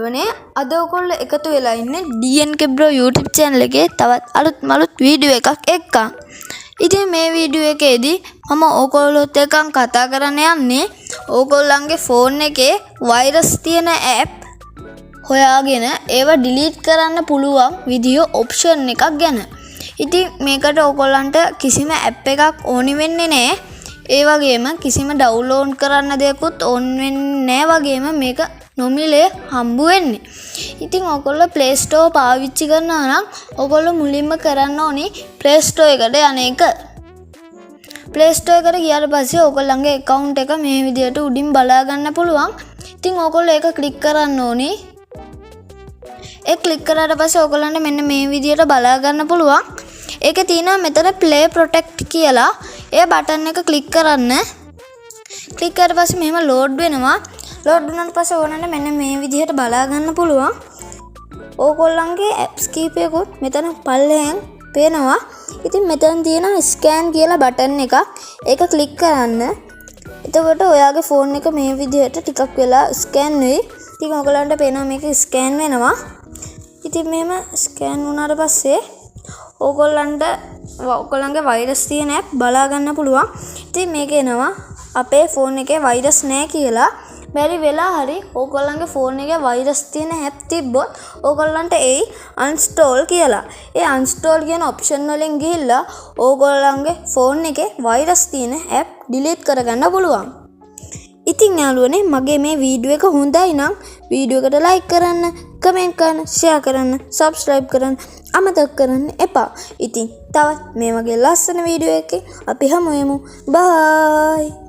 වනේ අද ඔයගොල්ලෝ එකතු වෙලා ඉන්නේ DNK Bro YouTube channel එකේ තවත් අලුත් වීඩියෝ එකක් එක්ක. ඉතින් මේ වීඩියෝ එකේදී මම ඔයගොල්ලොත් එක්ක කතා කරන්න යන්නේ ඔයගොල්ලන්ගේ ෆෝන් එකේ වෛරස් තියෙන app හොයාගෙන ඒව delete කරන්න පුළුවන් විදියෝ option එකක් ගැන. ඉතින් මේකට ඔයගොල්ලන්ට කිසිම app එකක් ඕනි වෙන්නේ නැහැ. ඒ වගේම කිසිම download කරන්න දෙයක්වත් ඕන් වෙන්නේ නැහැ වගේම මේක නොමිලේ හම්බ වෙන්නේ. ඉතින් ඔයගොල්ලෝ Play Store පාවිච්චි කරනවා නම් ඔයගොල්ලෝ මුලින්ම කරන්න ඕනි Play Store එකට යන එක. Play Store එකට ගියාට පස්සේ ඔයගොල්ලන්ගේ account එක මේ විදිහට උඩින් බලා ගන්න පුළුවන්. ඉතින් ඔයගොල්ලෝ ඒක click කරන්න ඕනි. ඒ click කරාට පස්සේ ඔයගොල්ලන්ට මෙන්න මේ විදිහට බලා ගන්න පුළුවන්. ඒකේ තියෙනවා මෙතන Play Protect කියලා. ඒ බටන් එක click කරන්න. click කරලා පස්සේ මෙහෙම load වෙනවා. load වුණාට පස්සේ ඕනනම් මෙන්න මේ විදිහට බලා ගන්න පුළුවන්. ඕගොල්ලන්ගේ apps කීපයකුත් මෙතන පල්ලෙහෙන් පේනවා. ඉතින් මෙතන තියෙනවා scan කියලා බටන් එකක්. ඒක click කරන්න. එතකොට ඔයාගේ phone එක මේ විදිහට ටිකක් වෙලා scan වෙයි. ඉතින් ඔයගලන්ට පේනවා මේක scan වෙනවා. ඉතින් මෙහෙම scan වුණාට පස්සේ ඔයගොල්ලන්ගේ වෛරස් තියෙන app බලා ගන්න පුළුවන්. ඉතින් මේක එනවා අපේ phone එකේ වෛරස් නැහැ කියලා. බැරි වෙලා හරි ඔයගොල්ලන්ගේ phone එකේ වෛරස් තියෙන app තිබ්බොත් ඔයගොල්ලන්ට එයි uninstall කියලා. ඒ uninstall කියන option වලින් ගිහිල්ලා ඔයගොල්ලන්ගේ phone එකේ වෛරස් තියෙන app delete කරගන්න පුළුවන්. ඉතින් යාළුවනේ මගේ මේ වීඩියෝ එක හොඳයි නම් වීඩියෝ එකට like කරන්න, comment කරන්න, share කරන්න, subscribe කරන්න අමතක කරන්න එපා. ඉතින් තවත් මේ වගේ ලස්සන වීඩියෝ එකකින් අපි හමු වෙමු. bye.